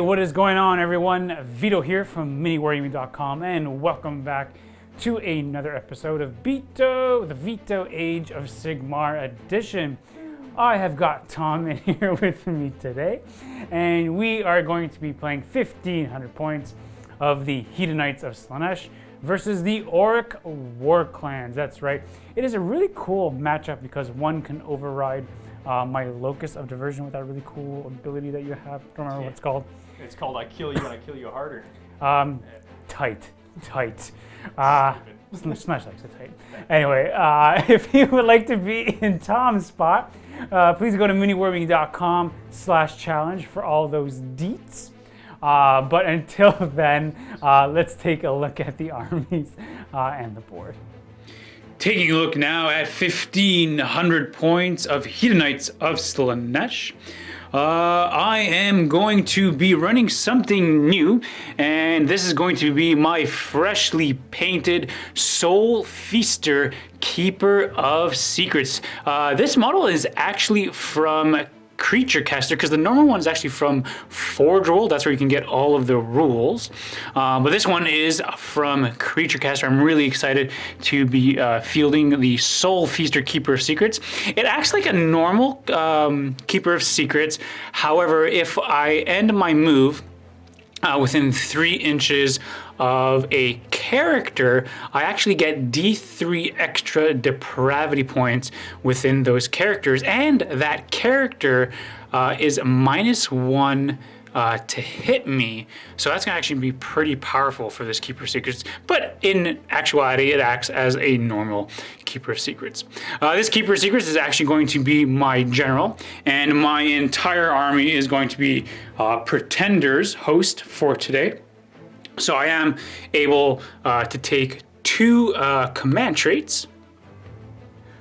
what is going on, everyone? Vito here from MiniWarGaming.com, and welcome back to another episode of Beato, the Vito Age of Sigmar edition. I have got Tom in here with me today, and we are going to be playing 1,500 points of the Hedonites of Slaanesh versus the Orruk Warclans. That's right. It is a really cool matchup because one can override my Locus of Diversion with that really cool ability that you have. I don't remember what it's called. It's called I Kill You and I Kill You Harder. Tight. Smash likes it tight. Anyway, if you would like to be in Tom's spot, please go to MiniWarGaming.com/challenge for all those deets. But until then, let's take a look at the armies and the board. Taking a look now at 1,500 points of Hedonites of Slaanesh. I am going to be running something new, and this is going to be my freshly painted Soul Feaster Keeper of Secrets. This model is actually from Creature Caster, because the normal one is actually from Forge World. That's where you can get all of the rules. But this one is from Creature Caster. I'm really excited to be fielding the Soul Feaster Keeper of Secrets. It acts like a normal Keeper of Secrets. However, if I end my move within 3 inches of a character, I actually get D3 extra depravity points within those characters, and that character is -1 to hit me. So that's gonna actually be pretty powerful for this Keeper of Secrets, but in actuality, it acts as a normal Keeper of Secrets. This Keeper of Secrets is actually going to be my general, and my entire army is going to be Pretender's host for today. So I am able to take 2 command traits.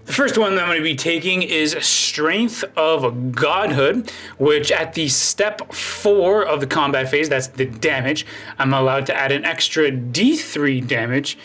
The first one that I'm going to be taking is Strength of Godhood, which at the step 4 of the combat phase, that's the damage, I'm allowed to add an extra D3 damage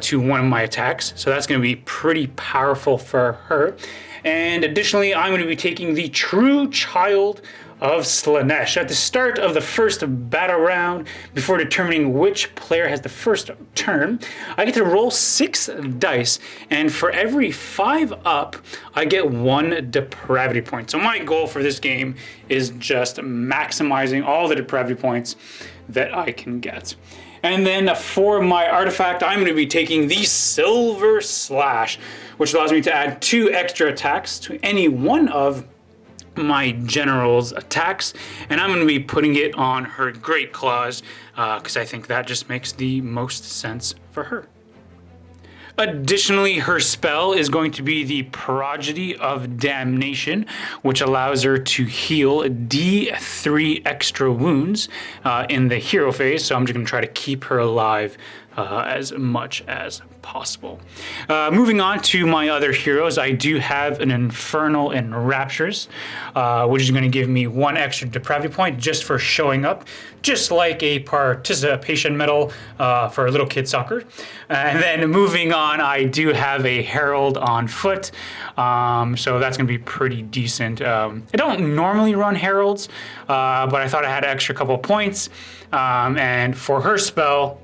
to one of my attacks. So that's going to be pretty powerful for her. And additionally, I'm going to be taking the True Child of Slaanesh. At the start of the first battle round, before determining which player has the first turn, I get to roll 6 dice, and for every 5 up, I get 1 depravity point. So my goal for this game is just maximizing all the depravity points that I can get. And then for my artifact, I'm going to be taking the Silver Slash, which allows me to add 2 extra attacks to any one of my general's attacks, and I'm going to be putting it on her Great Claws because I think that just makes the most sense for her. Additionally, her spell is going to be the Prodigy of Damnation, which allows her to heal D3 extra wounds in the hero phase, so I'm just going to try to keep her alive as much as possible. Moving on to my other heroes, I do have an Infernal Enraptures, which is going to give me 1 extra depravity point just for showing up, just like a participation medal for little kid soccer. And then moving on, I do have a Herald on foot, so that's going to be pretty decent. I don't normally run Heralds, but I thought I had an extra couple points, and for her spell,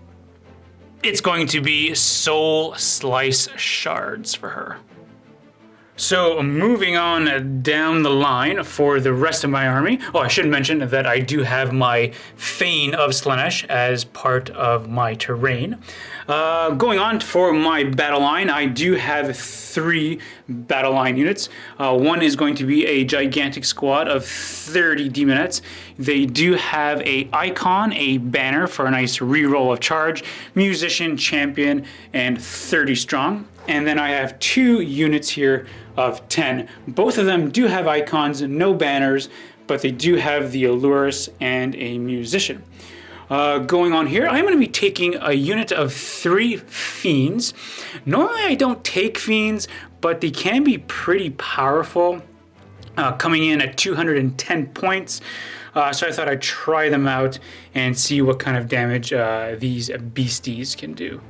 it's going to be Soul Slice Shards for her. So moving on down the line for the rest of my army. Oh, I should mention that I do have my Thane of Slaanesh as part of my terrain. Going on for my battle line, I do have 3 battle line units. One is going to be a gigantic squad of 30 demonettes. They do have a icon, a banner for a nice reroll of charge, musician, champion, and 30 strong. And then I have 2 units here of 10. Both of them do have icons, no banners, but they do have the Allurus and a musician. Going on here, I'm going to be taking a unit of 3 Fiends. Normally I don't take Fiends, but they can be pretty powerful, coming in at 210 points. So I thought I'd try them out and see what kind of damage these beasties can do.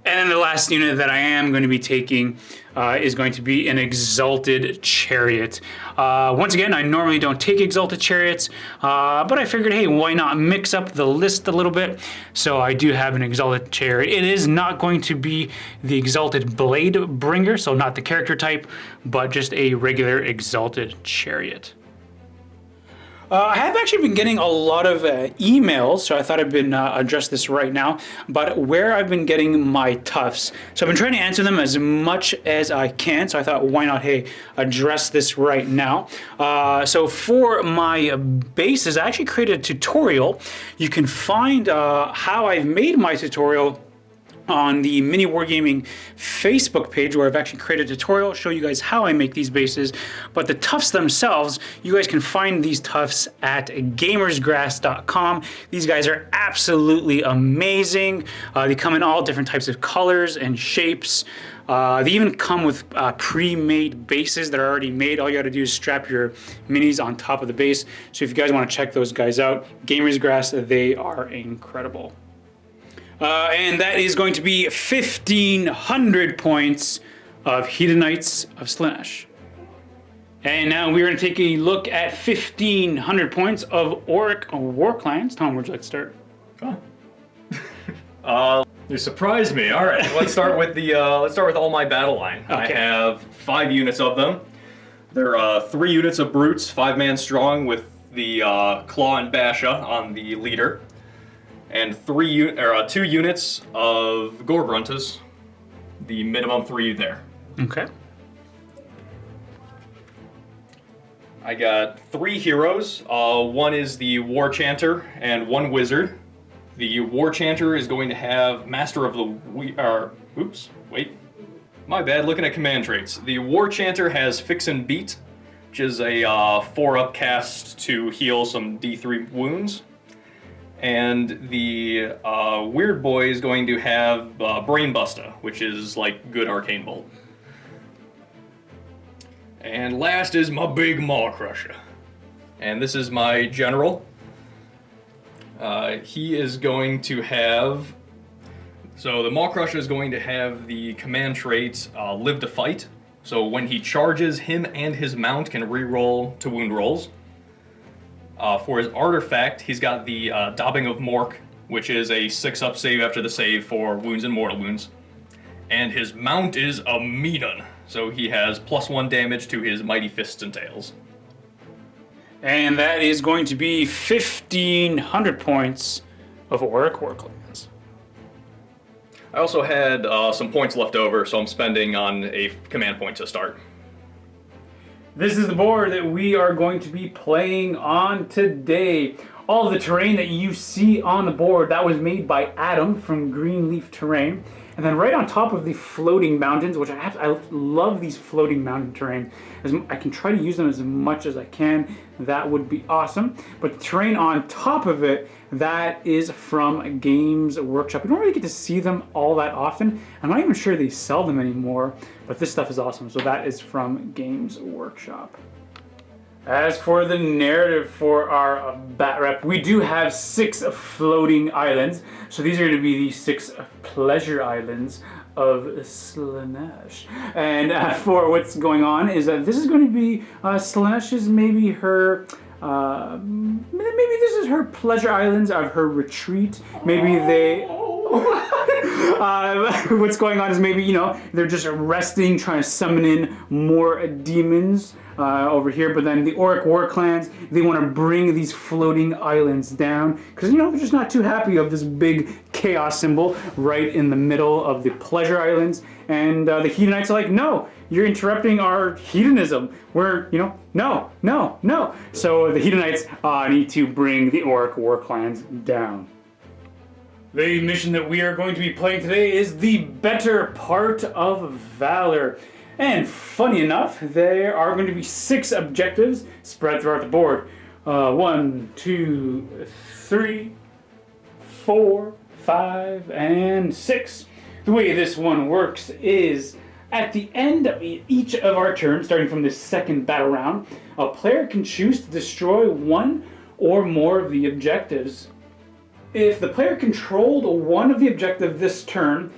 And then the last unit that I am going to be taking is going to be an Exalted Chariot. Once again, I normally don't take Exalted Chariots, but I figured, hey, why not mix up the list a little bit? So I do have an Exalted Chariot. It is not going to be the Exalted Blade Bringer, so not the character type, but just a regular Exalted Chariot. I have actually been getting a lot of emails, so I thought I'd been address this right now, but where I've been getting my tufts. So I've been trying to answer them as much as I can, so I thought, why not, hey, address this right now. So for my bases, I actually created a tutorial. You can find how I've made my tutorial on the MiniWarGaming Facebook page, where I've actually created a tutorial, show you guys how I make these bases. But the tufts themselves, you guys can find these tufts at gamersgrass.com. These guys are absolutely amazing. They come in all different types of colors and shapes. They even come with pre-made bases that are already made. All you got to do is strap your minis on top of the base. So if you guys want to check those guys out, Gamersgrass, they are incredible. And that is going to be 1,500 points of Hedonites of Slaanesh. And now we're going to take a look at 1,500 points of Orruk Warclans. Tom, where'd you like to start? You surprised me. All right, let's start with the all my battle line. Okay. I have 5 units of them. There are 3 units of brutes, 5-man strong, with the Claw and Basha on the leader. And 2 units of Gorgruntas, the minimum 3 there. Okay. I got 3 heroes. One is the War Chanter and 1 wizard. The War Chanter is going to have Master of the... oops, wait. My bad, looking at command traits. The War Chanter has Fix and Beat, which is a 4-up cast to heal some D3 wounds. And the Weird Boy is going to have Brain Buster, which is like good Arcane Bolt. And last is my big Maw Crusher. And this is my general. He is going to have... So the Maw Crusher is going to have the command trait Live to Fight. So when he charges, him and his mount can reroll to wound rolls. For his artifact, he's got the Daubing of Mork, which is a 6-up save after the save for wounds and mortal wounds. And his mount is a Meanon, so he has +1 damage to his Mighty Fists and Tails. And that is going to be 1,500 points of Orruk Warclans. I also had some points left over, so I'm spending on a command point to start. This is the board that we are going to be playing on today. All of the terrain that you see on the board, that was made by Adam from Greenleaf Terrain. And then right on top of the floating mountains, which I love these floating mountain terrain. I can try to use them as much as I can. That would be awesome. But the terrain on top of it, that is from Games Workshop. You don't really get to see them all that often. I'm not even sure they sell them anymore, but this stuff is awesome. So that is from Games Workshop. As for the narrative for our bat rep, we do have 6 floating islands. So these are going to be the 6 pleasure islands of Slaanesh. And for what's going on is that this is going to be Slaanesh's maybe her... maybe this is her pleasure islands of her retreat. Maybe they... what's going on is maybe, you know, they're just resting, trying to summon in more demons over here. But then the Orruk Warclans, they want to bring these floating islands down because, you know, they're just not too happy of this big chaos symbol right in the middle of the pleasure islands. And the Hedonites are like, no, you're interrupting our hedonism. We're, you know, no. So the Hedonites need to bring the Orruk Warclans down. The mission that we are going to be playing today is the Better Part of Valor. And funny enough, there are going to be 6 objectives spread throughout the board. 1, 2, 3, 4, 5, and 6. The way this one works is at the end of each of our turns, starting from the second battle round, a player can choose to destroy 1 or more of the objectives. If the player controlled one of the objectives this turn,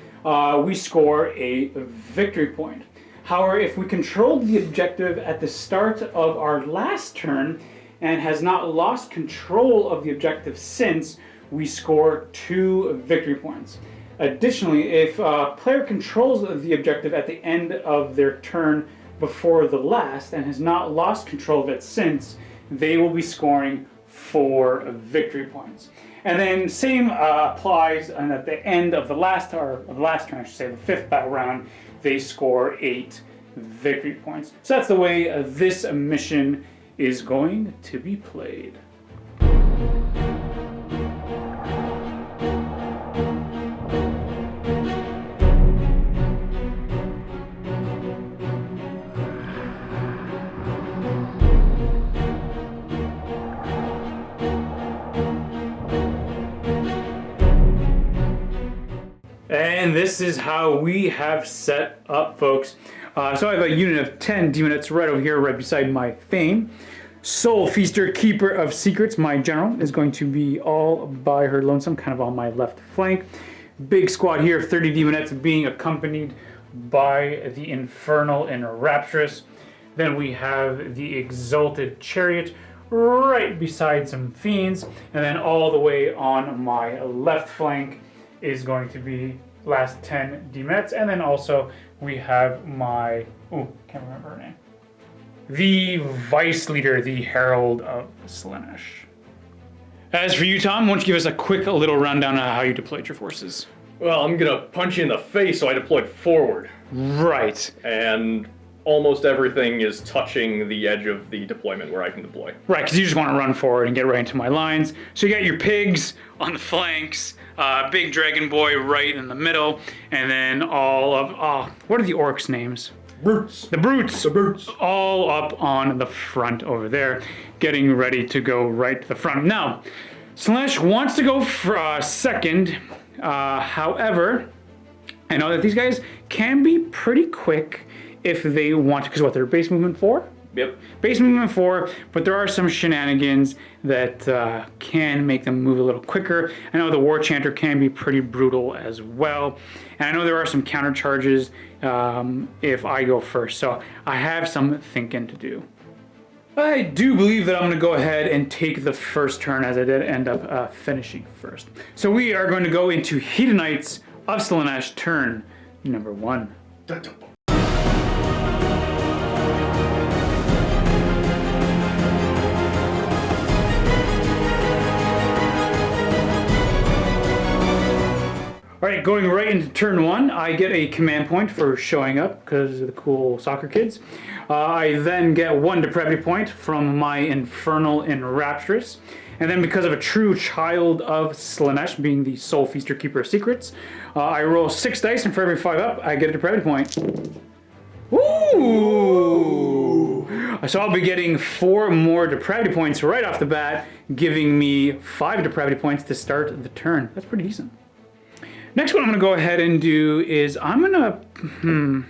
we score a victory point. However, if we controlled the objective at the start of our last turn and has not lost control of the objective since, we score 2 victory points. Additionally, if a player controls the objective at the end of their turn before the last and has not lost control of it since, they will be scoring 4 victory points. And then same applies, and at the end of the last turn, I should say, the 5th battle round, they score 8 victory points. So that's the way this mission is going to be played. And this is how we have set up, folks. So I have a unit of 10 Demonites right over here, right beside my Thane. Soul Feaster, Keeper of Secrets, my general, is going to be all by her lonesome, kind of on my left flank. Big squad here of 30 Demonites being accompanied by the Infernal and Rapturous. Then we have the Exalted Chariot right beside some Fiends. And then all the way on my left flank is going to be last 10 Demets, and then also we have my, can't remember her name, the Vice Leader, the Herald of Slaanesh. As for you, Tom, why don't you give us a quick little rundown of how you deployed your forces? Well, I'm gonna punch you in the face, so I deployed forward. Right. And almost everything is touching the edge of the deployment where I can deploy. Right, because you just want to run forward and get right into my lines. So you got your pigs on the flanks, big dragon boy right in the middle, and then all of, what are the orcs' names? Brutes. The brutes. The brutes. All up on the front over there, getting ready to go right to the front. Now, Slaanesh wants to go for second. However, I know that these guys can be pretty quick if they want to, because what, they're base movement 4? Yep. Base movement 4, but there are some shenanigans that can make them move a little quicker. I know the War Chanter can be pretty brutal as well. And I know there are some counter charges if I go first, so I have some thinking to do. I do believe that I'm going to go ahead and take the first turn, as I did end up finishing first. So we are going to go into Hedonites of Slaanesh turn number 1. Alright, going right into turn 1, I get a command point for showing up because of the cool soccer kids. I then get 1 depravity point from my Infernal and Rapturous. And then because of a true child of Slaanesh, being the Soul Feaster, Keeper of Secrets, I roll 6 dice, and for every 5 up, I get a depravity point. Ooh! So I'll be getting 4 more depravity points right off the bat, giving me 5 depravity points to start the turn. That's pretty decent. Next one I'm going to go ahead and do is I'm going to...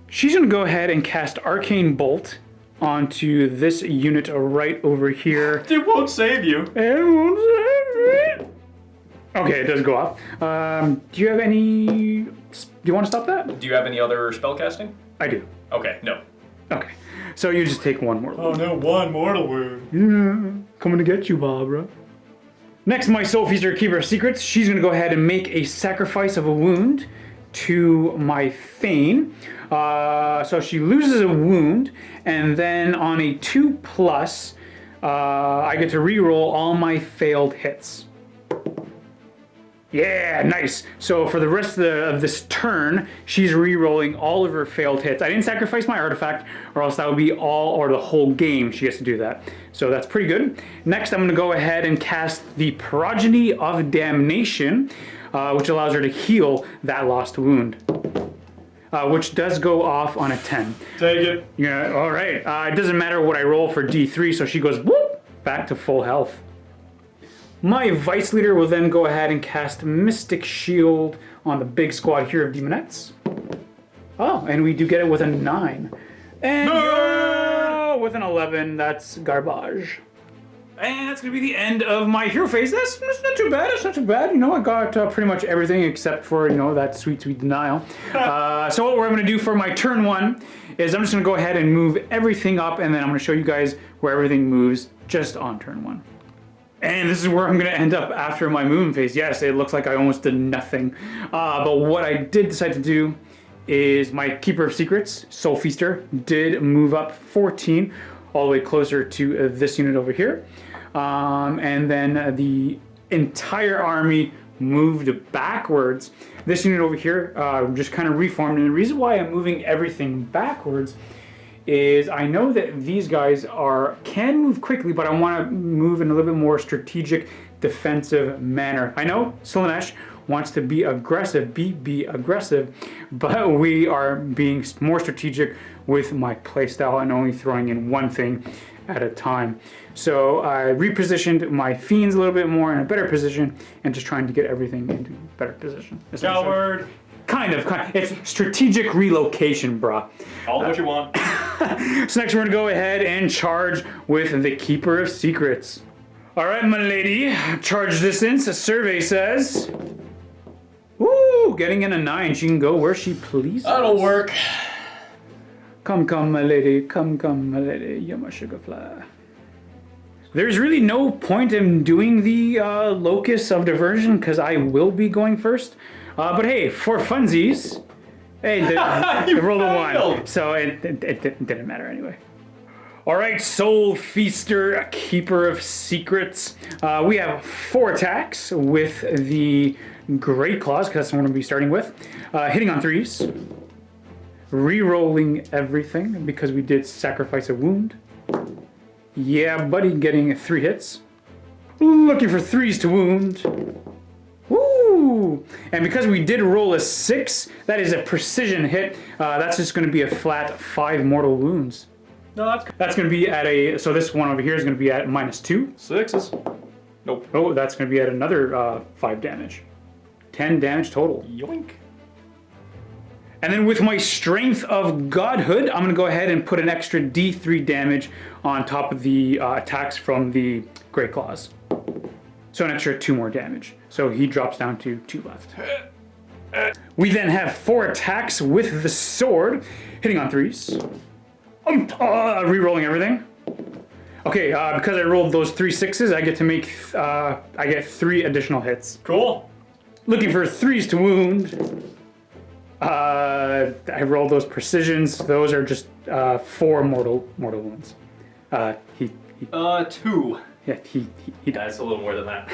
She's going to go ahead and cast Arcane Bolt onto this unit right over here. It won't save you. It won't save me. Okay, it does go off. Do you have any... Do you want to stop that? Do you have any other spell casting? I do. Okay, no. Okay. So you just take 1 mortal wound. Oh no, 1 mortal wound. Yeah, coming to get you, Barbara. Next, my Soul Feaster, Keeper of Secrets. She's going to go ahead and make a sacrifice of a wound to my Thane. So she loses a wound, and then on a 2+, I get to reroll all my failed hits. Yeah, nice. So for the rest of this turn, she's re-rolling all of her failed hits. I didn't sacrifice my artifact, or else that would be all or the whole game she gets to do that. So that's pretty good. Next, I'm going to go ahead and cast the Progeny of Damnation, which allows her to heal that lost wound. Which does go off on a 10. Take it. Yeah, all right. It doesn't matter what I roll for D3, so she goes whoop, back to full health. My Vice Leader will then go ahead and cast Mystic Shield on the big squad here of Demonettes. Oh, and we do get it with a 9. And with an 11, that's garbage. And that's going to be the end of my hero phase. That's not too bad. It's not too bad. You know, I got pretty much everything except for, you know, that sweet, sweet denial. So what we're going to do for my turn 1 is I'm just going to go ahead and move everything up, and then I'm going to show you guys where everything moves just on turn 1. And this is where I'm going to end up after my movement phase. Yes, it looks like I almost did nothing. But what I did decide to do is my Keeper of Secrets, Soul Feaster, did move up 14 all the way closer to this unit over here. And then the entire army moved backwards. This unit over here just kind of reformed. And the reason why I'm moving everything backwards is I know that these guys can move quickly, but I want to move in a little bit more strategic, defensive manner. I know Slaanesh wants to be aggressive, be aggressive, but we are being more strategic with my playstyle and only throwing in one thing at a time. So I repositioned my fiends a little bit more in a better position and just trying to get everything into a better position. Coward! Kind of. It's strategic relocation, brah. Call it what you want. So next we're gonna go ahead and charge with the Keeper of Secrets. All right, my lady, charge distance. A survey says, woo, getting in a 9. She can go where she pleases. That'll work. Come, my lady. Come, my lady. You're my sugar fly. There's really no point in doing the locus of diversion because I will be going first. But hey, for funsies, hey, they rolled a 1, so it didn't matter anyway. All right, Soul Feaster, Keeper of Secrets. We have 4 attacks with the Great Claws, because that's what I'm going to be starting with. Hitting on 3s. Re-rolling everything, because we did sacrifice a wound. Yeah, buddy, getting 3 hits. Looking for 3s to wound. Woo! And because we did roll a 6, that is a precision hit. That's just going to be a flat 5 mortal wounds. No, that's going to be at so this one over here is going to be at -2. 6s. Nope. Oh, that's going to be at another 5 damage. 10 damage total. Yoink. And then with my Strength of Godhood, I'm going to go ahead and put an extra D3 damage on top of the attacks from the Great Claws. So an extra 2 more damage. So he drops down to 2 left. We then have 4 attacks with the sword, hitting on 3s. Re-rolling everything. Okay, because I rolled those 3 6s, I get to make, I get 3 additional hits. Cool. Looking for 3s to wound. I rolled those precisions. Those are just 4 mortal wounds. 2. Yeah, he Yeah, it's a little more than that.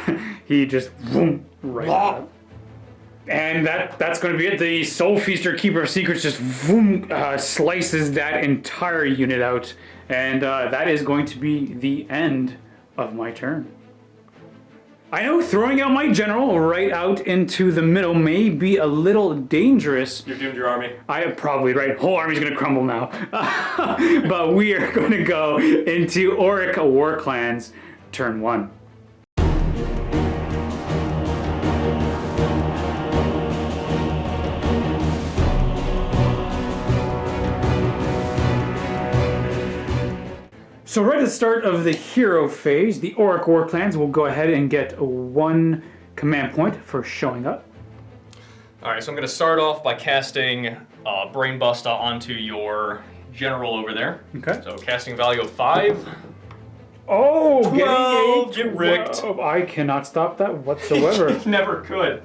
he just boom, right up. And that's going to be it. The Soul Feaster, Keeper of Secrets, just boom, slices that entire unit out. And that is going to be the end of my turn. I know throwing out my general right out into the middle may be a little dangerous. You've doomed your army. I am probably right. Whole army's going to crumble now. But we are going to go into Orruk Warclans, turn 1. So right at the start of the hero phase, the Orruk Warclans will go ahead and get 1 command point for showing up. Alright, so I'm going to start off by casting Brain Buster onto your general over there. Okay. So casting value of 5. Oh, 12, getting get ricked. 12. I cannot stop that whatsoever. Never could.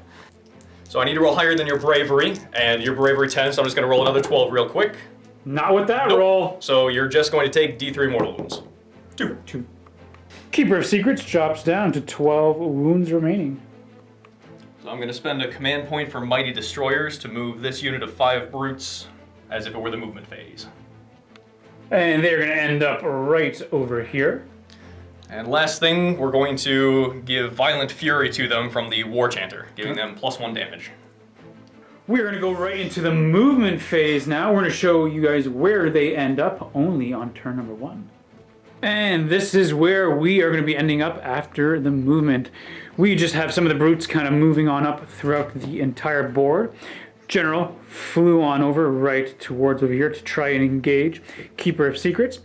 So I need to roll higher than your bravery, and your bravery 10, so I'm just going to roll another 12 real quick. Not with that roll. So you're just going to take D3 mortal wounds. 2. Keeper of Secrets drops down to 12 wounds remaining. So I'm going to spend a command point for Mighty Destroyers to move this unit of 5 brutes as if it were the movement phase. And they're going to end up right over here. And last thing, we're going to give Violent Fury to them from the War Chanter, giving them +1 damage. We're going to go right into the movement phase now. We're going to show you guys where they end up only on turn number 1. And this is where we are going to be ending up after the movement. We just have some of the brutes kind of moving on up throughout the entire board. General flew on over right towards over here to try and engage Keeper of Secrets.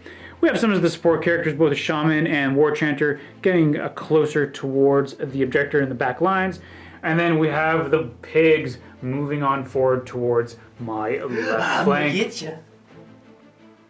we have some of the support characters, both the Shaman and War Chanter, getting closer towards the objector in the back lines. And then we have the pigs moving on forward towards my left flank. Get ya.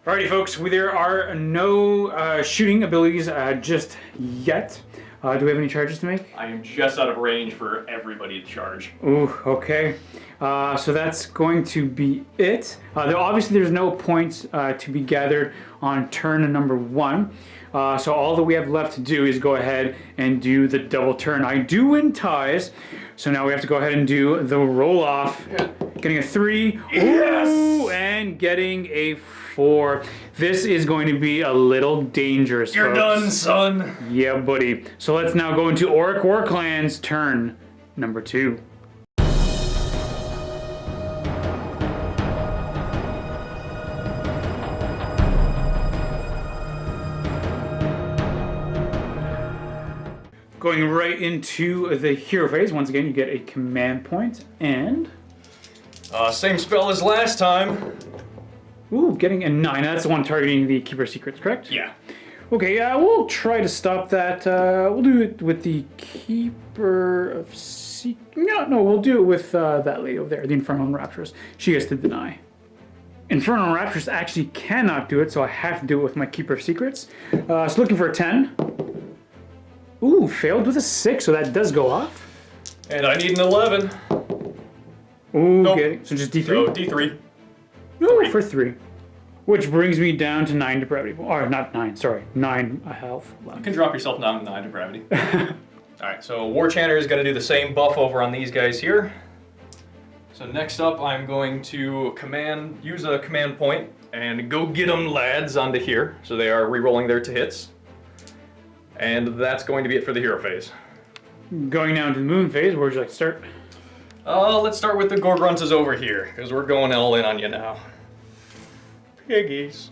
Alrighty, folks, there are no shooting abilities just yet. Do we have any charges to make? I am just out of range for everybody to charge. Ooh, okay. So that's going to be it. Obviously, there's no points to be gathered on turn number 1. So all that we have left to do is go ahead and do the double turn. I do win ties, so now we have to go ahead and do the roll off. Getting a 3, yes! Ooh, and getting a 4. This is going to be a little dangerous, You're folks. done, son. Yeah, buddy. So let's now go into Orruk Warclans' turn number 2. Going right into the hero phase. Once again, you get a command point and... Same spell as last time. Ooh, getting a 9. That's the one targeting the Keeper of Secrets, correct? Yeah. Okay, we'll try to stop that. We'll do it with the Keeper of Secrets. No, we'll do it with that lady over there, the Infernal Raptress. She gets to deny. Infernal Raptress actually cannot do it, so I have to do it with my Keeper of Secrets. So looking for a 10. Ooh, failed with a 6, so that does go off. And I need an 11. Ooh, Nope. okay. So just D3? So D3. Ooh, for 3. Which brings me down to 9 depravity. Or not 9, sorry. 9 health left. You can drop yourself down to 9 depravity. Alright, so War Chanter is going to do the same buff over on these guys here. So next up, I'm going to use a command point and go get them lads onto here. So they are re-rolling their to hits. And that's going to be it for the hero phase. Going down to the moon phase, where would you like to start? Let's start with the Gorgruntas over here, because we're going all in on you now. Piggies.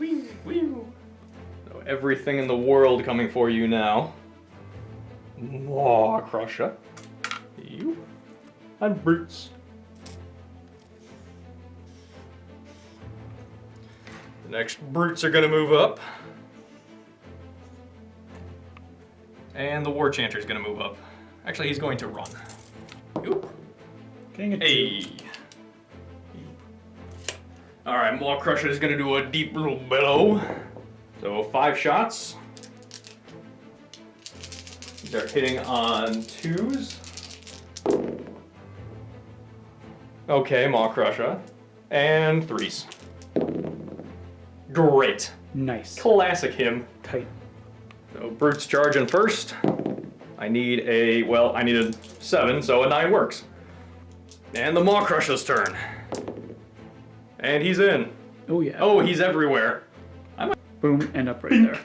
So everything in the world coming for you now. Maw Crusher. You. And Brutes. The next Brutes are going to move up. And the War Chanter is going to move up. Actually, he's going to run. Oop. Getting a 2. Hey. Alright, Maw Crusher is going to do a deep little bellow. So 5 shots. They're hitting on 2s. Okay, Maw Crusher. And 3s. Great. Nice. Classic him. Tight. So Brute's charging first. I need a 7, so a 9 works. And the Maw Crusher's turn. And he's in. Oh, yeah. Oh, he's everywhere. Boom, and up right there.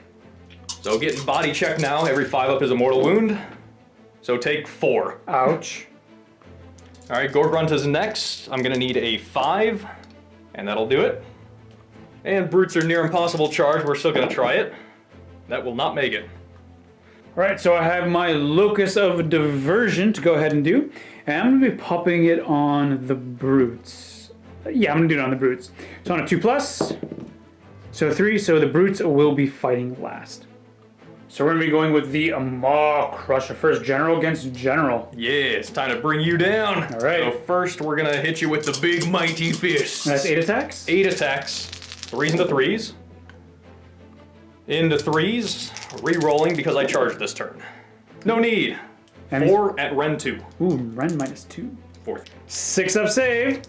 So getting body check now. Every 5 up is a mortal wound. So take 4. Ouch. Alright, Gorgrunt is next. I'm gonna need a 5. And that'll do it. And Brutes are near impossible charge. We're still gonna try it. That will not make it. Alright, so I have my Locus of Diversion to go ahead and do. And I'm going to be popping it on the Brutes. Yeah, I'm going to do it on the Brutes. So on a 2+. So 3, so the Brutes will be fighting last. So we're going to be going with the Maw Crusher first. General against General. Yeah, it's time to bring you down. Alright. So first we're gonna hit you with the big mighty fist. That's 8 attacks? 8 attacks. 3s into 3s. Into 3s. Re-rolling because I charged this turn. No need. And 4 at Ren 2. Ooh, Ren -2. 4th. 6 up save.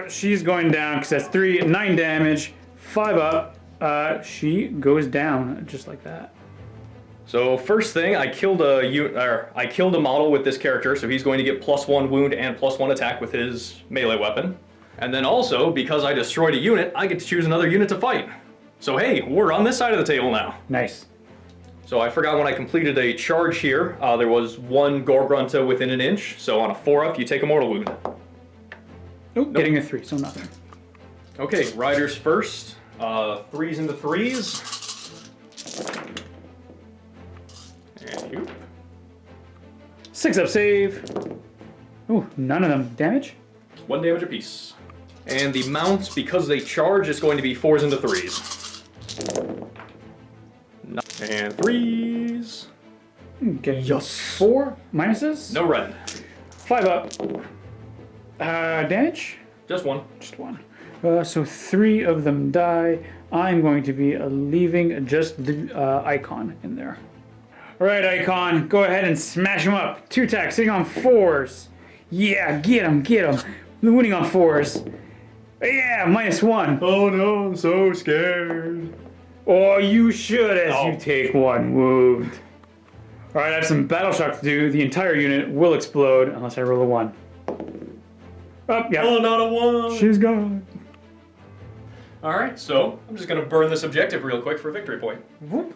She's going down because that's 3, 9 damage. 5 up. She goes down just like that. So first thing, I killed a model with this character, so he's going to get +1 wound and +1 attack with his melee weapon. And then also, because I destroyed a unit, I get to choose another unit to fight. So hey, we're on this side of the table now. Nice. So I forgot when I completed a charge here, there was 1 Gorgrunta within an inch. So on a 4-up, you take a mortal wound. Nope. Getting a 3, so nothing. Okay, riders first. 3s into 3s. And you. 6 up save. Ooh, none of them damage. 1 damage apiece. And the mount, because they charge, is going to be 4s into 3s. And 3s. Okay. Yes. 4 minuses. No red. 5 up. Damage? Just 1. Just 1. So 3 of them die. I'm going to be leaving just the icon in there. Alright, icon, go ahead and smash him up. 2 attacks, sitting on 4s. Yeah, get him, get him. Winning on 4s. Yeah, -1. Oh no, I'm so scared. Oh, you should as you take 1 wound. Alright, I have some battle shock to do. The entire unit will explode unless I roll a 1. Oh, yeah. Oh, not a 1. She's gone. Alright, so I'm just going to burn this objective real quick for a victory point. Whoop.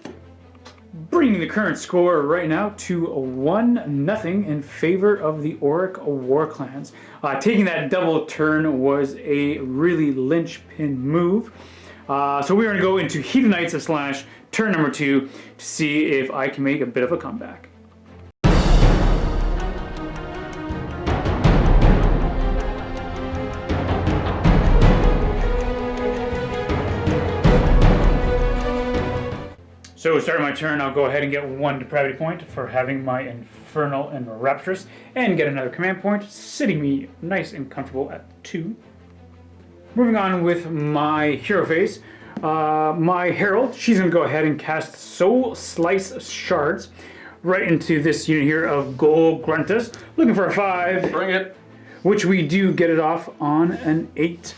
Bringing the current score right now to 1-0 in favor of the Orruk Warclans. Taking that double turn was a really linchpin move. So we're going to go into Hedonites of Slaanesh, turn number 2, to see if I can make a bit of a comeback. So starting my turn, I'll go ahead and get 1 depravity point for having my Infernal and Rapturous, and get another command point, sitting me nice and comfortable at 2. Moving on with my hero phase, my Herald, she's going to go ahead and cast Soul Slice Shards right into this unit here of Gold Gruntas, looking for a 5. Bring it. Which we do get it off on an 8.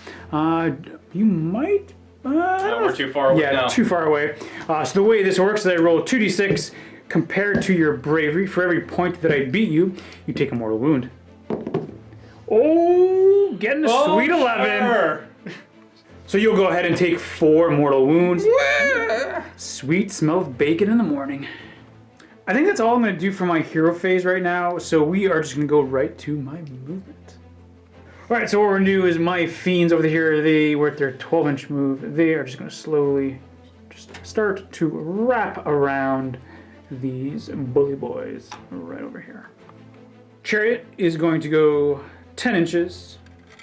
You might... we're too far away now. Yeah, too far away. So the way this works is I roll 2d6 compared to your bravery. For every point that I beat you, you take a mortal wound. Oh, getting a sweet 11. Sure. So you'll go ahead and take 4 mortal wounds. Sweet smell of bacon in the morning. I think that's all I'm going to do for my hero phase right now. So we are just going to go right to my movement. Alright, so what we're going to do is my fiends over here, they were at their 12-inch move. They are just going to slowly just start to wrap around these bully boys right over here. Chariot is going to go 10 inches.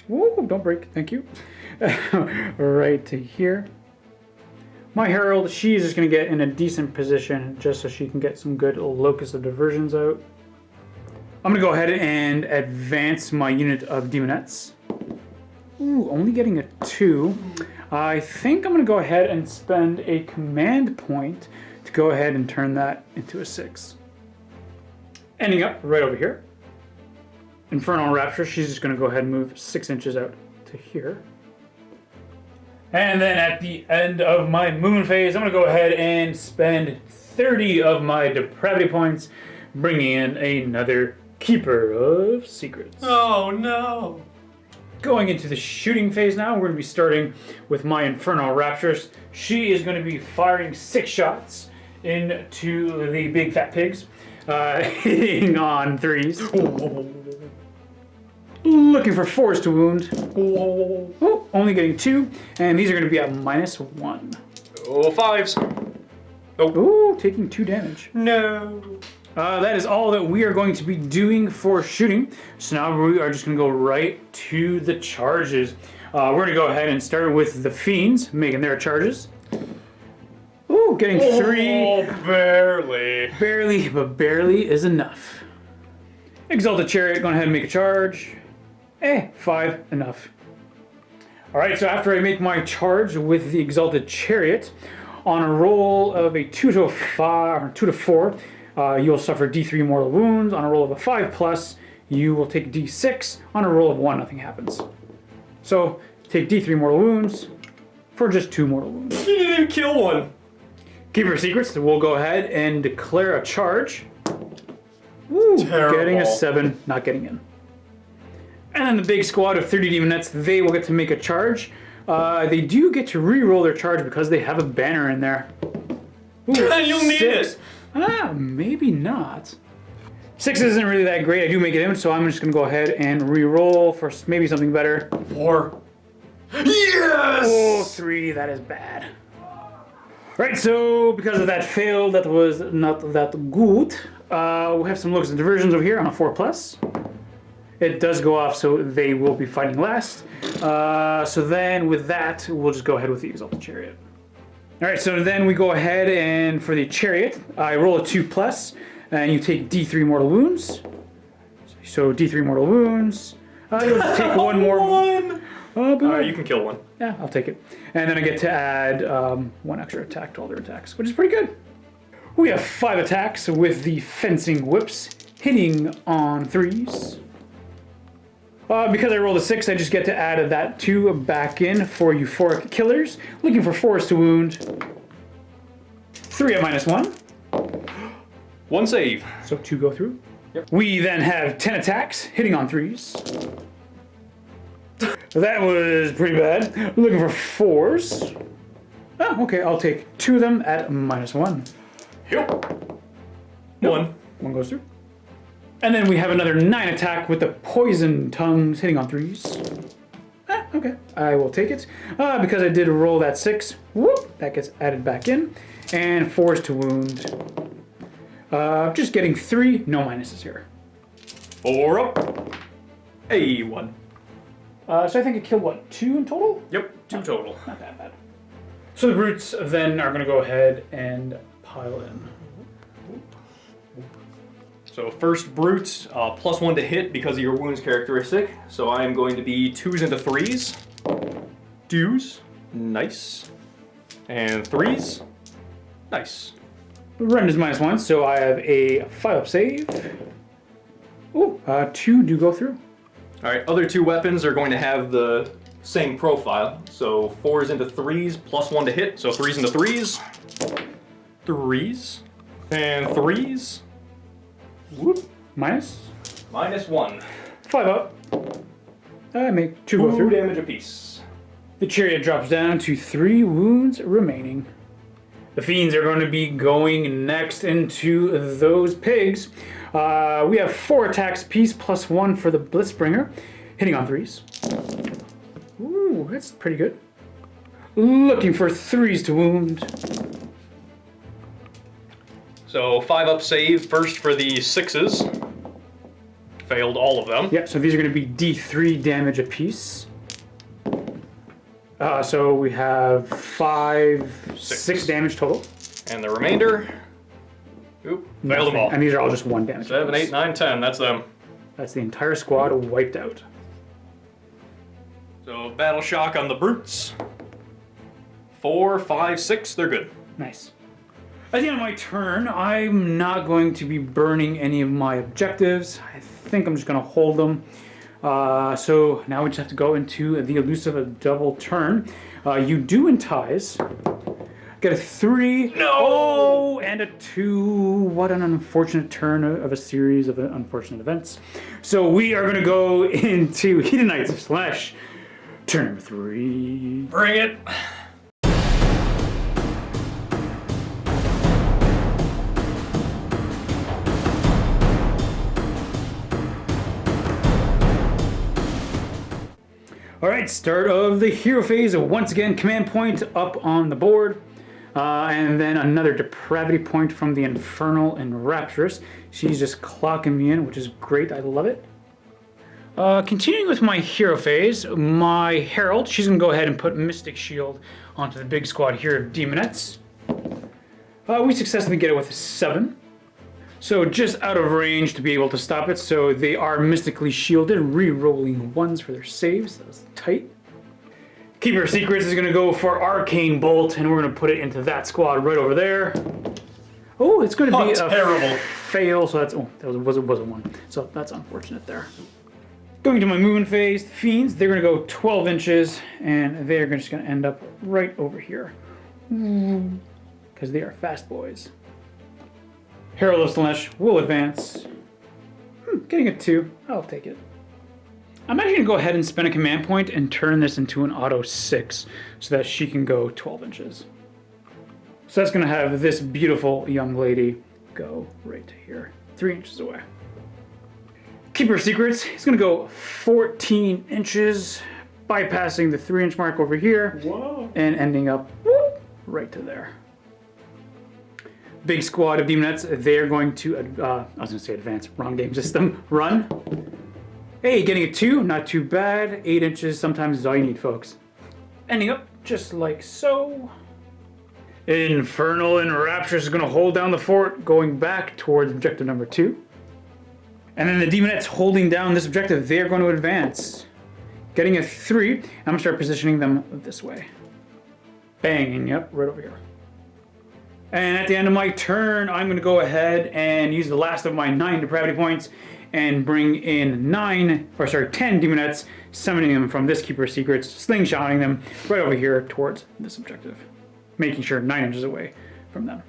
Whoa, don't break, thank you. Right to here. My Herald, she is just going to get in a decent position just so she can get some good Locus of Diversions out. I'm going to go ahead and advance my unit of Demonettes. Ooh, only getting a 2. I think I'm going to go ahead and spend a command point to go ahead and turn that into a 6. Ending up right over here. Infernal Rapture, she's just going to go ahead and move 6 inches out to here. And then at the end of my movement phase, I'm going to go ahead and spend 30 of my depravity points, bringing in another Keeper of Secrets. Oh no! Going into the shooting phase now, we're going to be starting with my Infernal Rapturous. She is going to be firing 6 shots into the big fat pigs, hitting on 3s. Looking for 4s to wound. Oh, only getting 2, and these are going to be at -1. Oh, 5s. Oh, taking 2 damage. No. That is all that we are going to be doing for shooting. So now we are just going to go right to the charges. We're going to go ahead and start with the Fiends, making their charges. Ooh, getting 3. Oh, barely. Barely, but barely is enough. Exalted Chariot, going ahead and make a charge. 5, enough. Alright, so after I make my charge with the Exalted Chariot, on a roll of a 2 to 5, or 2 to 4, you'll suffer D3 mortal wounds. On a roll of a 5+, you will take D6. On a roll of 1, nothing happens. So, take D3 mortal wounds for just 2 mortal wounds. You didn't even kill one. Keeper of Secrets, we'll go ahead and declare a charge. Woo, Terrible. Getting a 7, not getting in. And then the big squad of 30 Demonettes, they will get to make a charge. They do get to re-roll their charge because they have a banner in there. Ooh, You'll need 6. it. Maybe not. 6 isn't really that great. I do make it in, so I'm just going to go ahead and re-roll for maybe something better. 4. Yes! Oh, 3. That is bad. Right, so because of that fail, that was not that good. We have some looks and diversions over here on a 4+. it does go off, so they will be fighting last. So then with that, we'll just go ahead with the Exalted Chariot. All right, so then we go ahead and for the Chariot, I roll a 2+, and you take D3 mortal wounds. So D3 mortal wounds. You'll just take one more. You can kill one. Yeah, I'll take it. And then I get to add 1 extra attack to all their attacks, which is pretty good. We have 5 attacks with the Fencing Whips, hitting on 3s. Because I rolled a 6, I just get to add that 2 back in for Euphoric Killers. Looking for 4s to wound. 3 at -1. 1 save. So 2 go through. Yep. We then have 10 attacks, hitting on 3s. That was pretty bad. Looking for 4s. Oh, okay, I'll take 2 of them at -1. Yep. Nope. 1. 1 goes through. And then we have another 9 attack with the Poison Tongues, hitting on 3s. Okay, I will take it. Because I did roll that 6, whoop, that gets added back in. And 4s to wound. Just getting 3, no minuses here. 4 up. A 1. So I think I killed, what, 2 in total? Yep, 2 total. Not that bad. So the brutes then are going to go ahead and pile in. So first brute, +1 to hit because of your wounds characteristic. So I am going to be 2s into 3s. 2s. Nice. And 3s. Nice. Rend is -1, so I have a 5-up save. Ooh, 2 do go through. Alright, other 2 weapons are going to have the same profile. So 4s into 3s, +1 to hit. So 3s into 3s. 3s. And 3s. Whoop. Minus? -1. 5 up. I make 2 go 2 through. damage apiece. The Chariot drops down to 3 wounds remaining. The Fiends are going to be going next into those pigs. We have 4 attacks apiece, +1 for the Blitzbringer, hitting on 3s. Ooh, that's pretty good. Looking for 3s to wound. So 5-up save first for the 6s. Failed all of them. Yep, so these are going to be D3 damage apiece. So we have 6 damage total. And the remainder. Oop, failed them all. And these are all just 1 damage. 7, 8, 9, 10. That's them. That's the entire squad wiped out. So battle shock on the brutes. 4, 5, 6. They're good. Nice. At the end of my turn, I'm not going to be burning any of my objectives. I think I'm just going to hold them. So now we just have to go into the elusive double turn. You do entice. Get a 3. No! And a 2. What an unfortunate turn of a series of unfortunate events. So we are going to go into Hedonites of Slaanesh. Turn number 3. Bring it. All right, start of the hero phase. Once again, command point up on the board. And then another depravity point from the Infernal and Rapturous. She's just clocking me in, which is great. I love it. Continuing with my hero phase, my Herald, she's going to go ahead and put Mystic Shield onto the big squad here of Demonettes. We successfully get it with a 7. So just out of range to be able to stop it. So they are mystically shielded, re-rolling 1s for their saves. That was tight. Keeper of Secrets is going to go for Arcane Bolt, and we're going to put it into that squad right over there. Oh, it's going to be a terrible fail. So that's that was a 1. So that's unfortunate there. Going to my movement phase, the Fiends, they're going to go 12 inches, and they're just going to end up right over here. Because they are fast boys. Herald of Slaanesh will advance. Getting a 2. I'll take it. I'm actually going to go ahead and spend a command point and turn this into an auto 6 so that she can go 12 inches. So that's going to have this beautiful young lady go right to here, 3 inches away. Keeper of Secrets, he's going to go 14 inches, bypassing the 3-inch mark over here. Whoa. And ending up right to there. Big squad of Demonettes, they're going to, I was going to say advance, wrong game system, run. Hey, getting a 2, not too bad. 8 inches sometimes is all you need, folks. Ending up just like so. Infernal and Rapturous is going to hold down the fort, going back towards objective number 2. And then the Demonettes holding down this objective, they're going to advance. Getting a 3, I'm going to start positioning them this way. Bang, yep, right over here. And at the end of my turn, I'm going to go ahead and use the last of my 9 depravity points and bring in 10 Demonettes, summoning them from this Keeper's Secrets, slingshotting them right over here towards this objective, making sure 9 inches away from them.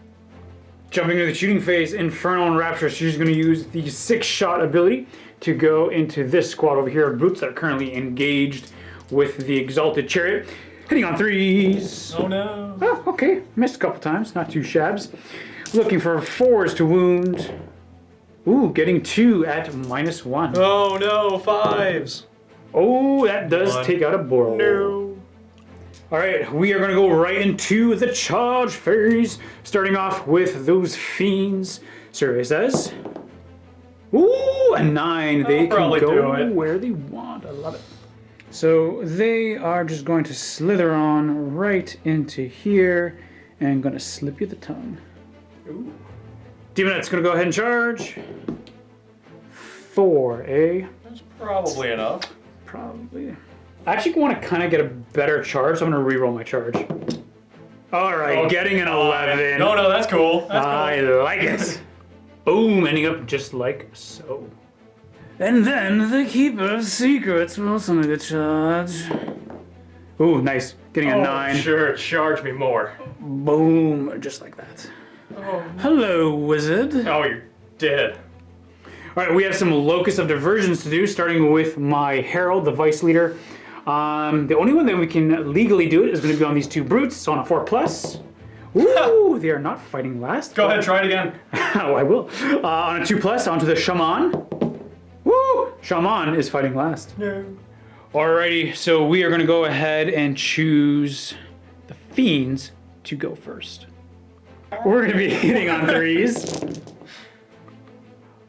Jumping into the shooting phase, Infernal and Rapture, she's going to use the 6-shot ability to go into this squad over here of brutes that are currently engaged with the Exalted Chariot. Hitting on 3s. Oh no. Oh, okay. Missed a couple times, not too shabs. Looking for 4s to wound. Ooh, getting 2 at -1. Oh no, 5s. Oh, that does take out a Boral. No. Alright, we are going to go right into the charge phase, starting off with those fiends. Survey says. Ooh, a 9. They can go where they want. I love it. So they are just going to slither on right into here and going to slip you the tongue. Ooh. Demonette's going to go ahead and charge. 4, eh? That's probably enough. Probably. I actually want to kind of get a better charge, so I'm going to reroll my charge. Alright, getting an 11. No, that's cool. That's I cool. like it. Boom, ending up just like so. And then the Keeper of Secrets will summon the charge. Ooh, nice. Getting a 9. Sure, charge me more. Boom, just like that. Oh. Hello, wizard. Oh, you're dead. Alright, we have some Locus of Diversions to do, starting with my Herald, the Vice Leader. The only one that we can legally do it is going to be on these 2 brutes, so on a 4+. Ooh, they are not fighting last. Go ahead, try it again. Oh, I will. On a 2+, onto the Shaman. Woo! Shaman is fighting last. No. Alrighty, so we are going to go ahead and choose the Fiends to go first. We're going to be hitting on 3s.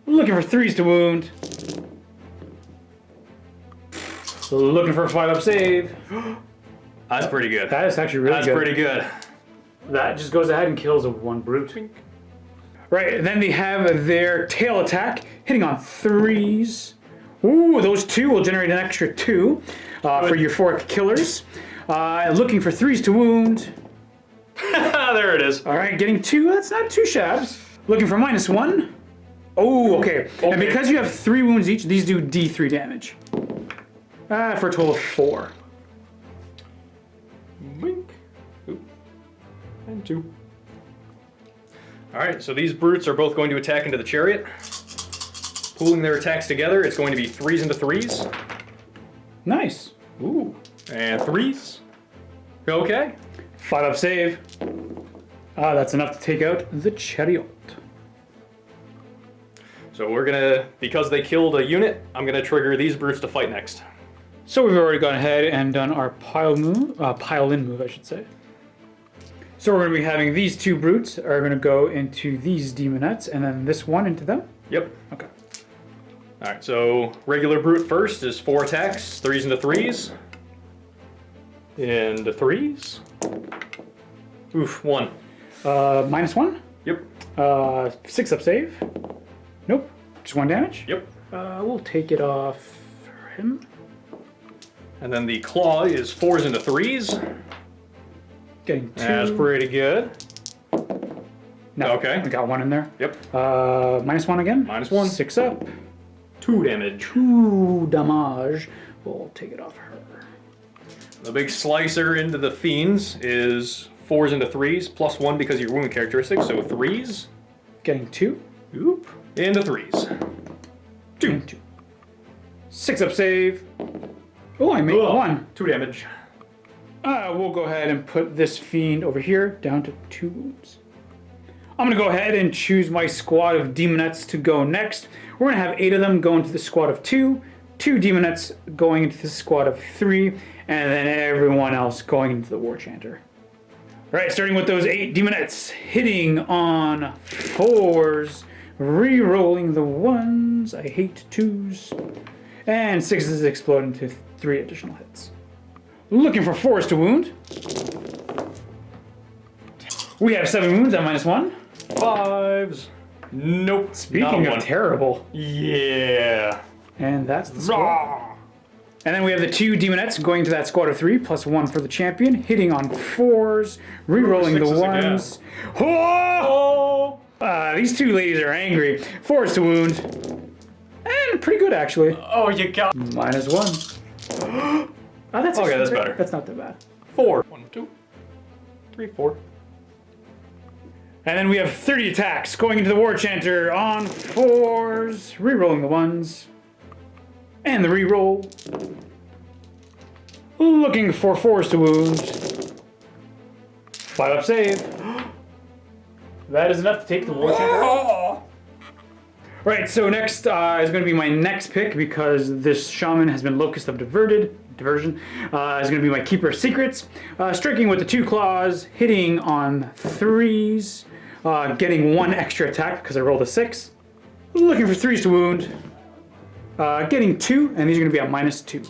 Looking for 3s to wound. Looking for a 5-up save. That's pretty good. That is actually really good. That's pretty good. That just goes ahead and kills a 1 brute. Right, then they have their tail attack, hitting on 3s. Ooh, those 2 will generate an extra 2 for euphoric killers. Looking for 3s to wound. There it is. All right, getting 2, that's not too shabs. Looking for -1. Oh, okay. And because you have 3 wounds each, these do D3 damage. For a total of 4. Wink. Oop. And 2. Alright, so these brutes are both going to attack into the chariot. Pooling their attacks together, it's going to be 3s into 3s. Nice. Ooh. And 3s. Okay. 5-up save. That's enough to take out the chariot. So we're gonna, because they killed a unit, I'm gonna trigger these brutes to fight next. So we've already gone ahead and done our pile in move, I should say. So we're going to be having these 2 brutes are going to go into these demonettes, and then this one into them? Yep. Okay. Alright, so regular brute first is 4 attacks, 3s into 3s. Into 3s. Oof, 1. -1? Yep. 6-up save? Nope. Just 1 damage? Yep. We'll take it off him. And then the claw is 4s into 3s. Getting 2. That's pretty good. No, okay. We got 1 in there. Yep. -1 again? -1. 6-up. 2 damage. 2 damage. We'll take it off her. The big slicer into the fiends is 4s into 3s, +1 because of your wound characteristic, so 3s. Getting 2. Oop. Into 3s. 2. 6-up save. Oh, I made 1. 2 damage. We'll go ahead and put this fiend over here down to 2 wounds. I'm going to go ahead and choose my squad of demonettes to go next. We're going to have 8 of them go into the squad of 2, 2 demonettes going into the squad of 3, and then everyone else going into the war chanter. Alright, starting with those 8 demonettes, hitting on 4s, re-rolling the 1s, I hate 2s, And 6s explode into 3 additional hits. Looking for 4s to wound. We have 7 wounds at -1. 5s. Nope. Speaking of terrible. Yeah. And that's the score. And then we have the 2 demonettes going to that squad of 3, +1 for the champion, hitting on 4s, re-rolling the 1s. Oh! These 2 ladies are angry. 4s to wound. And pretty good, actually. Oh, you got -1. Oh, that's okay, that's great. better. That's not that bad. 4. 1, 2, 3, 4. And then we have 30 attacks going into the War Chanter on 4s, re-rolling the 1s. And the re-roll. Looking for 4s to wound. 5 up save. That is enough to take the War Chanter out. Right, so next is going to be my next pick because this shaman has been Locust of Diversion. Is going to be my Keeper of Secrets. Striking with the 2 claws, hitting on 3s, getting 1 extra attack because I rolled a 6. Looking for 3s to wound. Getting 2, and these are going to be at -2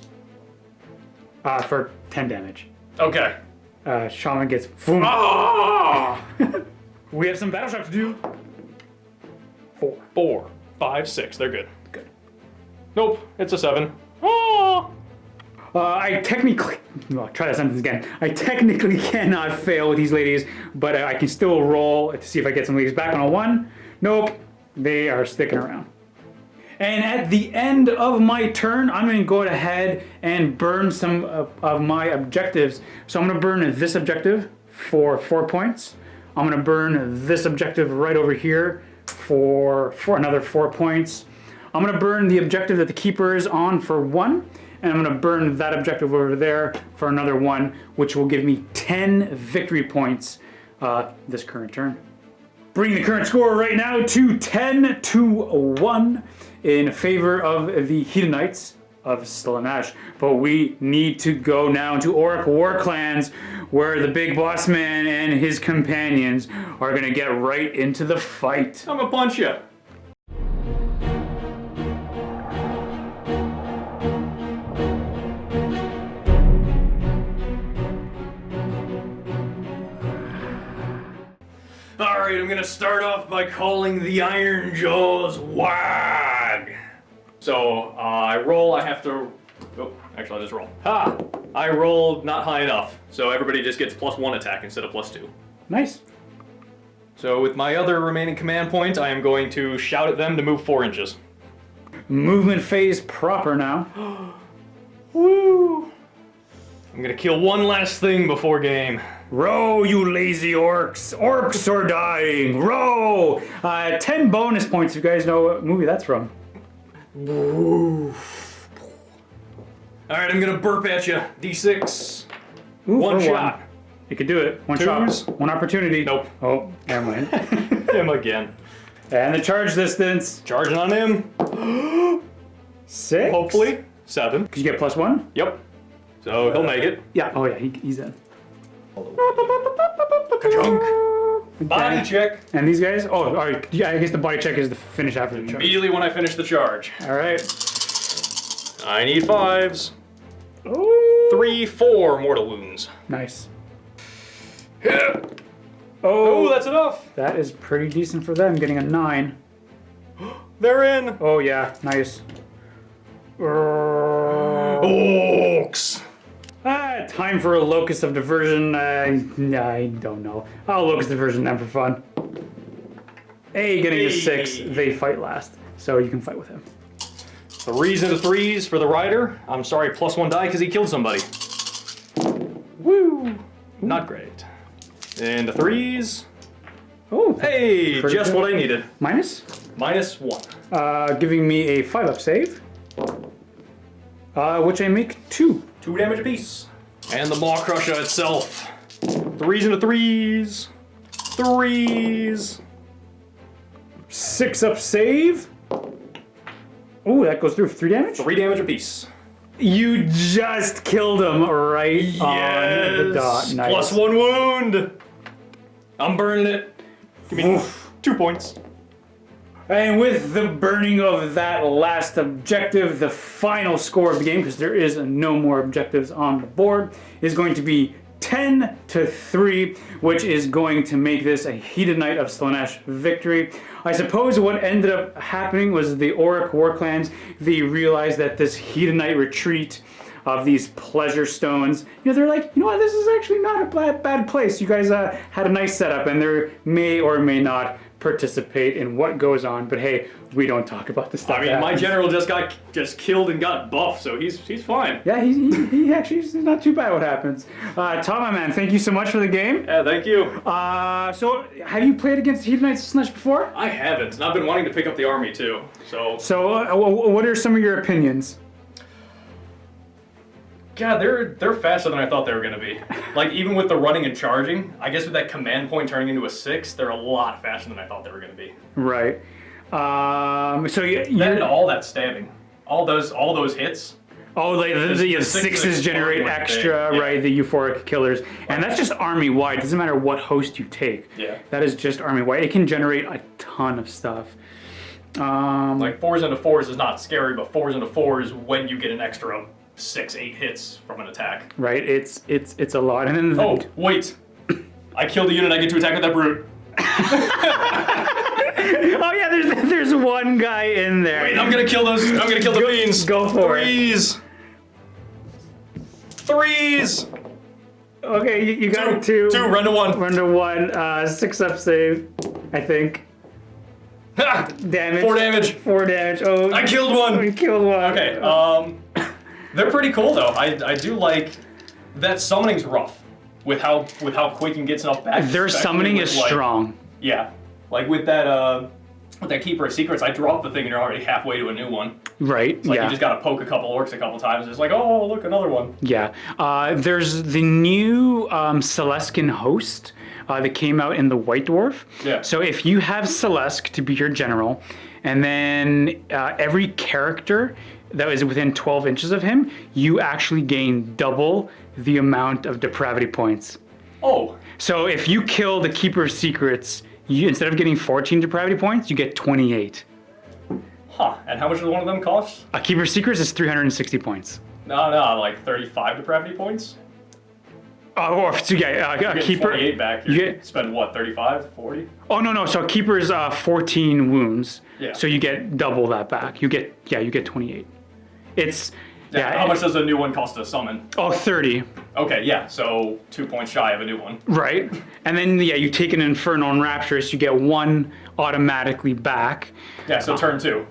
for 10 damage. Okay. Shaman gets. We have some battle shock to do. 4, 5, 6. They're good. Good. Nope. It's a 7. I technically, well, try that sentence again. I technically cannot fail with these ladies, but I can still roll to see if I get some ladies back on a 1. Nope, they are sticking around. And at the end of my turn, I'm going to go ahead and burn some of my objectives. So I'm going to burn this objective for 4 points. I'm going to burn this objective right over here for another 4 points. I'm going to burn the objective that the keeper is on for 1. And I'm going to burn that objective over there for another 1, which will give me 10 victory points this current turn. Bring the current score right now to 10-1 in favor of the Hedonites of Slaanesh. But we need to go now to Orruk Warclans, where the big boss man and his companions are going to get right into the fight. I'm gonna punch you. Alright, I'm gonna start off by calling the Iron Jaws wag. So, I roll, I have to... Oh, actually, I'll just roll. Ha! I rolled not high enough, so everybody just gets +1 attack instead of +2. Nice. So with my other remaining command point, I am going to shout at them to move 4 inches. Movement phase proper now. Woo! I'm gonna kill one last thing before game. Row, you lazy orcs! Orcs are dying! Row! 10 bonus points if you guys know what movie that's from. Alright, I'm gonna burp at you. D6. Ooh, One for shot. 1. You could do it. One 2s. shot. One opportunity. Nope. Oh, never mind. Him again. And the charge distance. Charging on him. 6? Hopefully. 7. Could you get +1? Yep. So he'll make it. Yeah. Oh yeah, he's in. Junk. Body Okay. check. And these guys? Oh, alright. Yeah, I guess the body check is the finish after the charge. Immediately when I finish the charge. Alright. I need 5s. Oh. 3, 4 mortal wounds. Nice. Hit. Oh, Oh, that's enough. that is pretty decent for them, getting a 9. They're in. Oh yeah, nice. Orcs. Time for a Locust of Diversion. I don't know. I'll Locust Diversion them for fun. Getting a 6. They fight last, so you can fight with him. 3s into 3s for the rider. I'm sorry, +1 die because he killed somebody. Woo! Not great. And the 3s. Oh, Hey, pretty just good. what I needed. Minus? -1. Giving me a 5-up save. Which I make 2. 2 damage apiece. And the Maw Crusher itself. 3s into 3s. 3s. 6-up save. Oh, that goes through 3 damage? 3 damage apiece. You just killed him right on the dot. Nice. +1 wound. I'm burning it. Give me Oof. 2 points. And with the burning of that last objective, the final score of the game, because there is no more objectives on the board, is going to be 10-3, which is going to make this a Hedonite of Slaanesh victory. I suppose what ended up happening was the Orruk Warclans, they realized that this Hedonite retreat of these pleasure stones, they're like, you know what, this is actually not a bad place. You guys had a nice setup, and they may or may not participate in what goes on, but hey, we don't talk about this stuff. I mean, my general just killed and got buffed, so he's fine. Yeah, he actually is not too bad what happens. Tom, my man, thank you so much for the game. Yeah, thank you. So have you played against Hedonites of Slaanesh before? I haven't, and I've been wanting to pick up the army too. So what are some of your opinions? God, they're faster than I thought they were going to be. Like, even with the running and charging, I guess with that command point turning into a 6, they're a lot faster than I thought they were going to be. Right. So then all that stabbing, all those hits. Oh, like the sixes generate extra, yeah. Right? The euphoric killers, and that's just army wide. Doesn't matter what host you take. Yeah. That is just army wide. It can generate a ton of stuff. Like 4s into 4s is not scary, but 4s into 4s when you get an extra 6-8 hits from an attack. Right, it's a lot. And then oh wait, I killed a unit. I get to attack with that brute. Oh yeah, there's one guy in there. Wait, I'm gonna kill those. I'm gonna kill the beans. Go for it. Threes. Okay, you got two. Run to 1. Run to 1. 6 up save, I think. Damage. 4 damage. 4 damage. Oh, I killed 1. You killed 1. Okay. They're pretty cool though. I do like that summoning's rough with how Quaking gets enough back. Their summoning is strong. Yeah, like with that Keeper of Secrets, I dropped the thing and you're already halfway to a new one. Right. It's like you just gotta poke a couple orcs a couple times. And it's like, oh look, another one. Yeah. There's the new Celeskin host that came out in the White Dwarf. Yeah. So if you have Celesk to be your general, and then every character that is within 12 inches of him, you actually gain double the amount of depravity points. Oh. So if you kill the Keeper of Secrets, instead of getting 14 depravity points, you get 28. Huh, and how much does one of them cost? A Keeper of Secrets is 360 points. No, like 35 depravity points? So yeah, a Keeper... 28 back, you spend what, 35, 40? Oh, no, so a Keeper is 14 wounds. Yeah. So you get double that back. You get 28. It's... Yeah, how much does a new one cost to summon? Oh, 30. Okay, yeah, so 2 points shy of a new one. Right. And then, you take an Infernal and Rapturous, you get 1 automatically back. Yeah, so turn 2.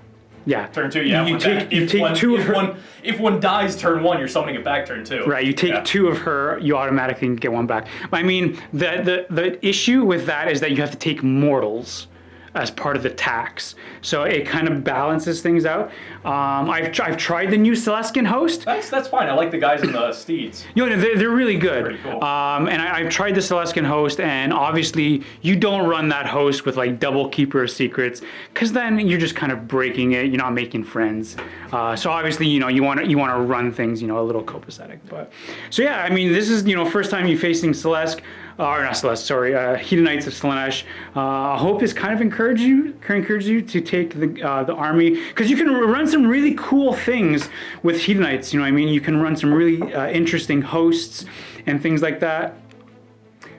Yeah. Turn 2, yeah. You take 2 of her. If one dies turn 1, you're summoning it back turn 2. Right, you take 2 of her, you automatically get 1 back. I mean, the issue with that is that you have to take mortals as part of the tax. So it kind of balances things out. I've tried the new Celeskin host. That's fine. I like the guys in the steeds. They're really good. Pretty cool. And I've tried the Celeskin host, and obviously you don't run that host with like double Keeper of Secrets, because then you're just kind of breaking it. You're not making friends. So obviously you want to run things a little copacetic. But so yeah, I mean this is first time you facing Celesk. Or not Celeste, sorry, Hedonites of Slaanesh. I hope this kind of encourages you to take the army, because you can run some really cool things with Hedonites. You can run some really interesting hosts and things like that.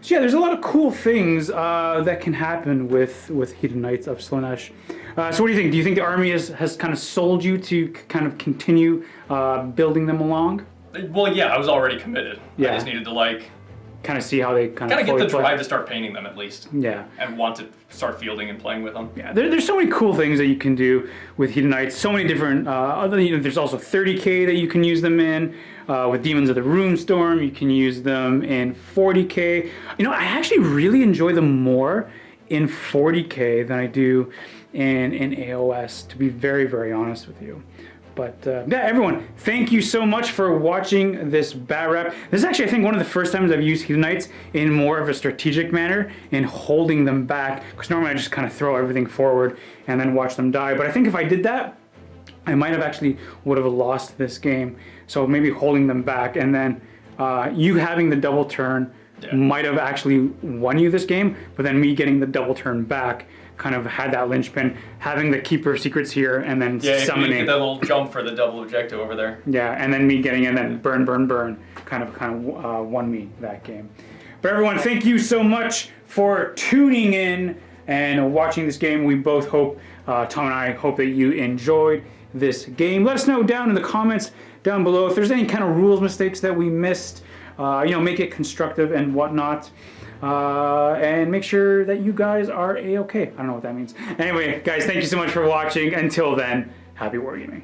So yeah, there's a lot of cool things that can happen with Hedonites of Slaanesh. So what do you think? Do you think the army has kind of sold you to kind of continue building them along? Well, yeah, I was already committed. Yeah. I just needed to kind of see how they kind of get the drive to start painting them at least. Yeah. And want to start fielding and playing with them. Yeah, there's so many cool things that you can do with Hedonites. So many different, there's also 30k that you can use them in. With Demons of the Runestorm, you can use them in 40k. I actually really enjoy them more in 40k than I do in AOS, to be very, very honest with you. But yeah, everyone, thank you so much for watching this bat rep. This is actually, I think, one of the first times I've used Hedonites in more of a strategic manner, in holding them back, because normally I just kind of throw everything forward and then watch them die. But I think if I did that, I might have actually would have lost this game. So maybe holding them back, and then you having the double turn might have actually won you this game, but then me getting the double turn back kind of had that linchpin, having the Keeper of Secrets here, and then summoning. Yeah, you get that little jump for the double objective over there. Yeah, and then me getting in, then burn, kind of won me that game. But everyone, thank you so much for tuning in and watching this game. We both hope, Tom and I hope that you enjoyed this game. Let us know down in the comments down below if there's any kind of rules mistakes that we missed. Make it constructive and whatnot. And make sure that you guys are A-okay. I don't know what that means. Anyway, guys, thank you so much for watching. Until then, happy wargaming.